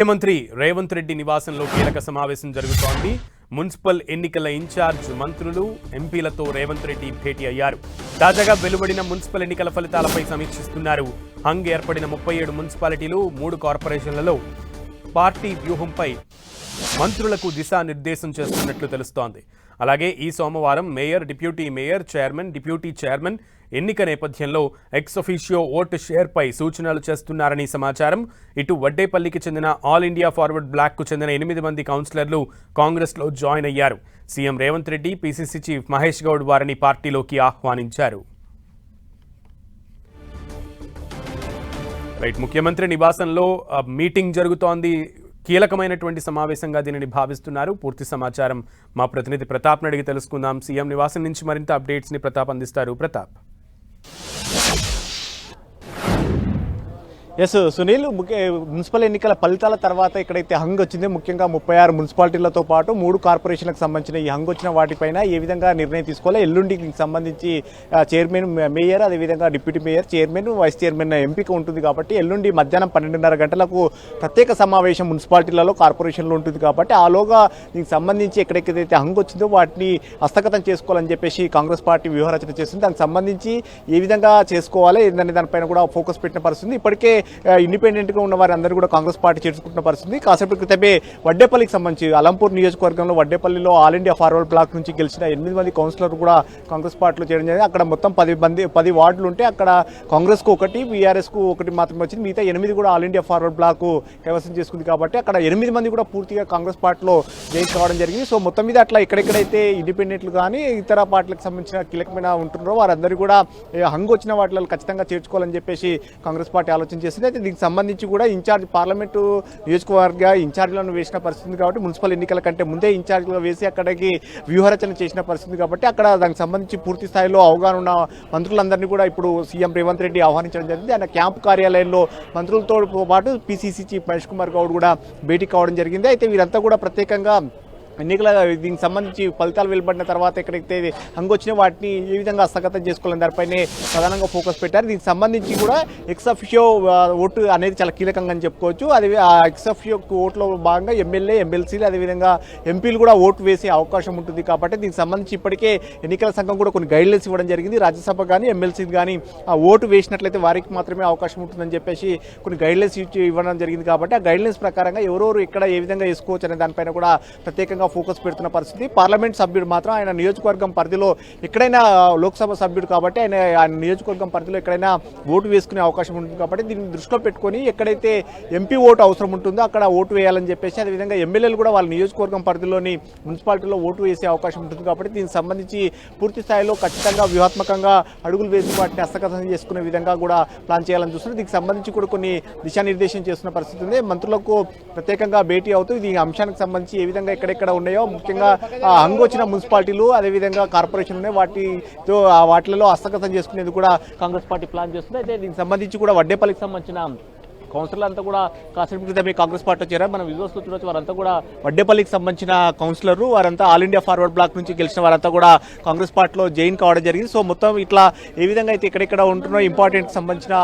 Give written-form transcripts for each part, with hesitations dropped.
ముఖ్యమంత్రి రేవంత్ రెడ్డి నివాసంలో కీలక సమావేశం జరుగుతోంది. మున్సిపల్ ఎన్నికల ఇన్ఛార్జ్ మంత్రులు, ఎంపీలతో రేవంత్ రెడ్డి భేటీ అయ్యారు. తాజాగా వెలువడిన మున్సిపల్ ఎన్నికల ఫలితాలపై సమీక్షిస్తున్నారు. హంగ్ ఏర్పడిన 37 మున్సిపాలిటీలు, 3 కార్పొరేషన్లలో పార్టీ వ్యూహంపై మంత్రులకు దిశానిర్దేశం చేస్తున్నట్లు తెలుస్తోంది. అలాగే ఈ సోమవారం mayor, deputy mayor, chairman, deputy chairman ఎన్నిక నేపథ్యంలో ఎక్స్ అఫీషియో ఓటు షేర్పై సూచనలు చేస్తున్నారని సమాచారం. ఇటు వడ్డేపల్లికి చెందిన ఆల్ ఇండియా ఫార్వర్డ్ బ్లాక్కు చెందిన 8 మంది కౌన్సిలర్లు కాంగ్రెస్లో జాయిన్ అయ్యారు. CM Revanth Reddy, PCC chief Mahesh Goud వారిని పార్టీలోకి ఆహ్వానించారు. ముఖ్యమంత్రి నివాసంలో మీటింగ్ జరుగుతోంది. కీలకమైనటువంటి సమావేశంగా దీనిని భావిస్తున్నారు. పూర్తి సమాచారం మా ప్రతినిధి ప్రతాప్ని అడిగి తెలుసుకుందాం. సీఎం నివాసం నుంచి మరింత అప్డేట్స్ ని ప్రతాప్ అందిస్తారు. ప్రతాప్. ఎస్ సునీల్, మున్సిపల్ ఎన్నికల ఫలితాల తర్వాత ఇక్కడైతే హంగ్ వచ్చింది. ముఖ్యంగా 36 మున్సిపాలిటీలతో పాటు 3 కార్పొరేషన్లకు సంబంధించిన ఈ హంగ్ వచ్చిన వాటిపైన ఏ విధంగా నిర్ణయం తీసుకోవాలి, ఎల్లుండికి సంబంధించి చైర్మన్, మేయర్, అదేవిధంగా deputy mayor, chairman, vice chairman ఎంపిక ఉంటుంది. కాబట్టి ఎల్లుండి మధ్యాహ్నం 12:30 గంటలకు ప్రత్యేక సమావేశం మున్సిపాలిటీలలో, కార్పొరేషన్లో ఉంటుంది. కాబట్టి ఆలోగా దీనికి సంబంధించి ఎక్కడెక్కడైతే హంగ్ వచ్చిందో వాటిని హస్తగతం చేసుకోవాలని చెప్పేసి కాంగ్రెస్ పార్టీ వ్యూహరచన చేస్తుంది. దానికి సంబంధించి ఏ విధంగా చేసుకోవాలి ఏంటనే దానిపైన కూడా ఫోకస్ పెట్టిన పరిస్థితి. ఇప్పటికే ఇండిపెండెంట్గా ఉన్న వారి అందరూ కూడా కాంగ్రెస్ పార్టీ చేర్చుకుంటున్న పరిస్థితి. కాసేపటి క్రితమే వడ్డేపల్లికి సంబంధించి అలంపూర్ నియోజకవర్గంలో వడ్డేపల్లిలో ఆల్ ఇండియా ఫార్వర్డ్ బ్లాక్ నుంచి గెలిచిన 8 మంది కౌన్సిలర్ కూడా కాంగ్రెస్ పార్టీలో చేయడం జరిగింది. అక్కడ మొత్తం 10 వార్డులు ఉంటే అక్కడ కాంగ్రెస్కు 1, బీఆర్ఎస్కు 1 మాత్రమే వచ్చింది. మిగతా 8 కూడా ఆల్ ఇండియా ఫార్వర్డ్ బ్లాక్ కైవసం చేసుకుంది. కాబట్టి అక్కడ 8 మంది కూడా పూర్తిగా కాంగ్రెస్ పార్టీలో జాయిన్ కావడం జరిగింది. సో మొత్తం మీద అట్లా ఎక్కడెక్కడైతే ఇండిపెండెంట్లు కానీ ఇతర పార్టీలకు సంబంధించిన కీలకమైన ఉంటున్నారో వారందరూ కూడా హంగ్ వచ్చిన వాటిలో ఖచ్చితంగా చేర్చుకోవాలని చెప్పేసి కాంగ్రెస్ పార్టీ ఆలోచన చేసింది. అయితే దీనికి సంబంధించి కూడా ఇన్ఛార్జ్, పార్లమెంటు నియోజకవర్గ ఇన్ఛార్జ్లను వేసిన పరిస్థితి. కాబట్టి మున్సిపల్ ఎన్నికల కంటే ముందే ఇన్ఛార్జ్గా వేసి అక్కడికి వ్యూహరచన చేసిన పరిస్థితి. కాబట్టి అక్కడ దానికి సంబంధించి పూర్తి స్థాయిలో అవగాహన ఉన్న మంత్రులందరినీ కూడా ఇప్పుడు సీఎం రేవంత్ రెడ్డి ఆహ్వానించడం జరిగింది. ఆయన క్యాంపు కార్యాలయంలో మంత్రులతో పాటు పీసీసీ చీఫ్ మహేష్ కుమార్ గౌడ్ కూడా భేటీ కావడం జరిగింది. అయితే వీరంతా కూడా ప్రత్యేకంగా ఎన్నికల దీనికి సంబంధించి ఫలితాలు వెలువడిన తర్వాత ఎక్కడైతే హంగ్ వచ్చినా వాటిని ఏ విధంగా హస్తగతం చేసుకోవాలని దానిపైనే ప్రధానంగా ఫోకస్ పెట్టారు. దీనికి సంబంధించి కూడా ఎక్స్ అఫిషియో ఓటు అనేది చాలా కీలకంగా అని చెప్పుకోవచ్చు. అది ఆ ఎక్స్ అఫిషియో ఓట్లో భాగంగా ఎమ్మెల్యే, ఎమ్మెల్సీలు, అదేవిధంగా ఎంపీలు కూడా ఓటు వేసే అవకాశం ఉంటుంది. కాబట్టి దీనికి సంబంధించి ఇప్పటికే ఎన్నికల సంఘం కూడా కొన్ని గైడ్లైన్స్ ఇవ్వడం జరిగింది. రాజ్యసభ కానీ ఎమ్మెల్సీ కానీ ఆ ఓటు వేసినట్లయితే వారికి మాత్రమే అవకాశం ఉంటుందని చెప్పేసి కొన్ని గైడ్లైన్స్ ఇవ్వడం జరిగింది. కాబట్టి ఆ గైడ్లైన్స్ ప్రకారంగా ఎవరెవరు ఎక్కడ ఏ విధంగా వేసుకోవచ్చు అనే దానిపైన కూడా ప్రత్యేకంగా ఫోకస్ పెడుతున్న పరిస్థితి. పార్లమెంట్ సభ్యుడు మాత్రం ఆయన నియోజకవర్గం పరిధిలో ఎక్కడైనా, లోక్సభ సభ్యుడు కాబట్టి ఆయన నియోజకవర్గం పరిధిలో ఎక్కడైనా ఓటు వేసుకునే అవకాశం ఉంటుంది. కాబట్టి దీన్ని దృష్టిలో పెట్టుకొని ఎక్కడైతే ఎంపీ ఓటు అవసరం ఉంటుందో అక్కడ ఓటు వేయాలని చెప్పేసి, అదేవిధంగా ఎమ్మెల్యేలు కూడా వాళ్ళ నియోజకవర్గం పరిధిలోని మున్సిపాలిటీలో ఓటు వేసే అవకాశం ఉంటుంది. కాబట్టి దీనికి సంబంధించి పూర్తి స్థాయిలో ఖచ్చితంగా వ్యూహాత్మకంగా అడుగులు వేసి వాటిని హస్తగతం చేసుకునే విధంగా కూడా ప్లాన్ చేయాలని చూస్తున్నారు. దీనికి సంబంధించి కూడా కొన్ని దిశానిర్దేశం చేస్తున్న పరిస్థితి ఉంది. మంత్రులకు ప్రత్యేకంగా భేటీ అవుతూ ఈ అంశానికి సంబంధించి ఏ విధంగా ఎక్కడెక్కడ ఉన్నాయో, ముఖ్యంగా హంగ్ వచ్చిన మున్సిపాలిటీలు, అదేవిధంగా కార్పొరేషన్ ఉన్నాయి, వాటిలో హస్తగతం చేసుకునేది కూడా కాంగ్రెస్ పార్టీ ప్లాన్ చేస్తుంది. అయితే దీనికి సంబంధించి కూడా వడ్డేపల్లికి సంబంధించిన కౌన్సిలర్లు అంతా కూడా కాసేపు క్రితమే కాంగ్రెస్ పార్టీలో చేరారు. మనం విజువల్స్లో చూడొచ్చు. వారంతా కూడా వడ్డేపల్లికి సంబంధించిన కౌన్సిలర్లు, వారంతా ఆల్ ఇండియా ఫార్వర్డ్ బ్లాక్ నుంచి గెలిచిన వారంతా కూడా కాంగ్రెస్ పార్టీలో జాయిన్ కావడం జరిగింది. సో మొత్తం ఇట్లా ఏ విధంగా అయితే ఎక్కడెక్కడ ఉంటున్నో ఇంపార్టెంట్ సంబంధించిన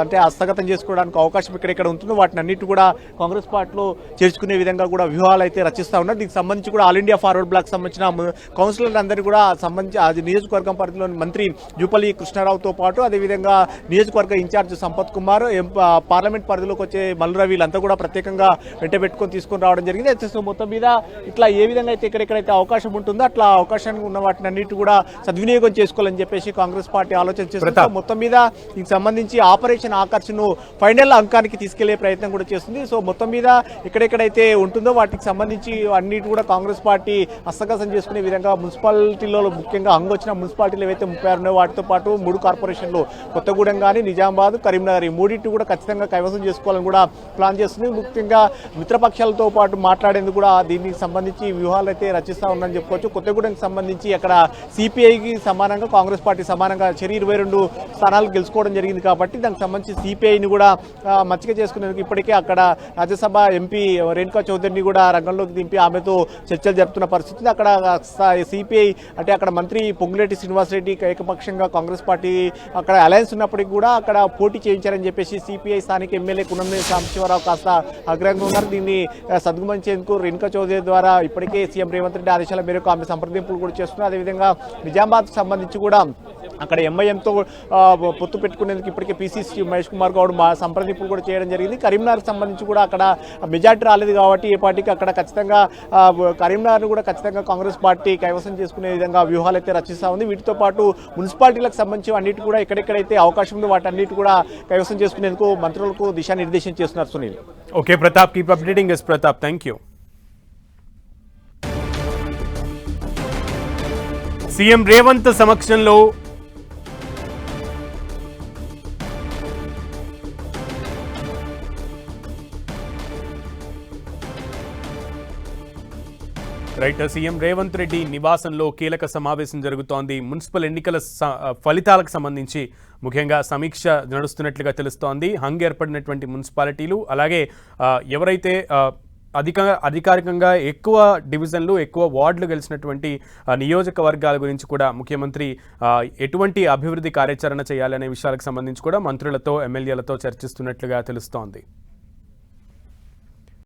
అంటే హస్తగతం చేసుకోవడానికి అవకాశం ఎక్కడెక్కడ ఉంటుందో వాటిని అన్నిటి కూడా కాంగ్రెస్ పార్టీలో చేర్చుకునే విధంగా కూడా వ్యూహాలు అయితే రచిస్తూ ఉన్నారు. దీనికి సంబంధించి కూడా ఆల్ ఇండియా ఫార్వర్డ్ బ్లాక్ సంబంధించిన కౌన్సిలర్లు అందరూ కూడా సంబంధించి అది నియోజకవర్గం పరిధిలోని మంత్రి జూపల్లి కృష్ణారావుతో పాటు, అదేవిధంగా నియోజకవర్గ ఇన్ఛార్జ్ సంపత్ కుమార్, పార్లమెంట్ పరిధిలోకి వచ్చే మల్లురవి, వీళ్ళంతా కూడా ప్రత్యేకంగా వెంట పెట్టుకొని తీసుకొని రావడం జరిగింది. అయితే మొత్తం మీద ఇట్లా ఏ విధంగా అయితే ఎక్కడెక్కడైతే అవకాశం ఉంటుందో అట్లా అవకాశానికి ఉన్న వాటిని అన్నిటి కూడా సద్వినియోగం చేసుకోవాలని చెప్పేసి కాంగ్రెస్ పార్టీ ఆలోచన చేస్తుంది. మొత్తం మీద దీనికి సంబంధించి ఆపరేషన్ ఆకర్షణ ఫైనల్ అంకానికి తీసుకెళ్లే ప్రయత్నం కూడా చేస్తుంది. సో మొత్తం మీద ఎక్కడెక్కడైతే ఉంటుందో వాటికి సంబంధించి అన్నిటి కూడా కాంగ్రెస్ పార్టీ హస్తగతం చేసుకునే విధంగా మున్సిపాలిటీలో, ముఖ్యంగా హంగ్ వచ్చిన మున్సిపాలిటీలు ఏవైతే 36 ఉన్నాయో వాటితో పాటు 3 కార్పొరేషన్లు, కొత్తగూడెం కానీ, నిజామాబాద్, కరీంనగర్, ఈ మూడింటి కూడా ఖచ్చితంగా కైవసం చేసుకోవాలని కూడా ప్లాన్ చేస్తుంది. ముఖ్యంగా మిత్రపక్షాలతో పాటు మాట్లాడేందుకు కూడా దీనికి సంబంధించి వ్యూహాలు అయితే రచిస్తూ ఉందని చెప్పుకోవచ్చు. కొత్తగూడెంకి సంబంధించి అక్కడ సిపిఐకి సమానంగా కాంగ్రెస్ పార్టీ సమానంగా 22 స్థానాలు గెలుచుకోవడం జరిగింది. కాబట్టి దానికి సంబంధించి సిపిఐని కూడా మచ్చిక చేసుకునేందుకు ఇప్పటికే అక్కడ రాజ్యసభ ఎంపీ రేణుకా చౌదరిని కూడా రంగంలోకి దింపి ఆమెతో చర్చలు జరుపుతున్న పరిస్థితి. అక్కడ సిపిఐ అంటే అక్కడ మంత్రి పొంగులేటి శ్రీనివాసరెడ్డి ఏకపక్షంగా కాంగ్రెస్ పార్టీ అక్కడ అలయన్స్ ఉన్నప్పటికీ కూడా అక్కడ పోటీ చేయించారని చెప్పేసి సిపిఐ స్థానిక ఇప్పటికే ఎమ్మెల్యే కునంనేని సాంబశివరావు కాస్త అగ్రంగా ఉన్నారు. దీన్ని సద్గుమించేందుకు రేణుకా చౌదరి ద్వారా ఇప్పటికే సీఎం రేవంత్ రెడ్డి ఆదేశాల మేరకు ఆమె సంప్రదింపులు కూడా చేస్తున్నారు. అదేవిధంగా నిజామాబాద్కు సంబంధించి కూడా అక్కడ ఎంఐఎంతో పొత్తు పెట్టుకునేందుకు ఇప్పటికే పీసీసీ మహేష్ కుమార్ గౌడ్ సంప్రదింపులు కూడా చేయడం జరిగింది. కరీంనగర్కి సంబంధించి కూడా అక్కడ మెజార్టీ రాలేదు కాబట్టి ఏ పార్టీకి అక్కడ ఖచ్చితంగా కరీంనగర్ను కూడా ఖచ్చితంగా కాంగ్రెస్ పార్టీ కైవసం చేసుకునే విధంగా వ్యూహాలు అయితే రచిస్తూ ఉంది. వీటితో పాటు మున్సిపాలిటీలకు సంబంధించి అన్నిటి కూడా ఎక్కడెక్కడైతే అవకాశం ఉందో వాటన్నిటి కూడా కైవసం చేసుకునేందుకు మంత్రులకు దిశానిర్దేశం చేస్తున్నారు. Sunil. Okay Pratap, keep updating yes Pratap, thank you. CM Revanth సమక్షంలో సీఎం రేవంత్ రెడ్డి నివాసంలో కీలక సమావేశం జరుగుతోంది. మున్సిపల్ ఎన్నికల ఫలితాలకు సంబంధించి ముఖ్యంగా సమీక్ష నడుస్తున్నట్లుగా తెలుస్తోంది. హంగ్ ఏర్పడినటువంటి మున్సిపాలిటీలు, అలాగే ఎవరైతే అధికారికంగా ఎక్కువ డివిజన్లు, ఎక్కువ వార్డులు గెలిచినటువంటి నియోజకవర్గాల గురించి కూడా ముఖ్యమంత్రి ఎటువంటి అభివృద్ధి కార్యాచరణ చేయాలనే విషయాలకు సంబంధించి కూడా మంత్రులతో, ఎమ్మెల్యేలతో చర్చిస్తున్నట్లుగా తెలుస్తోంది.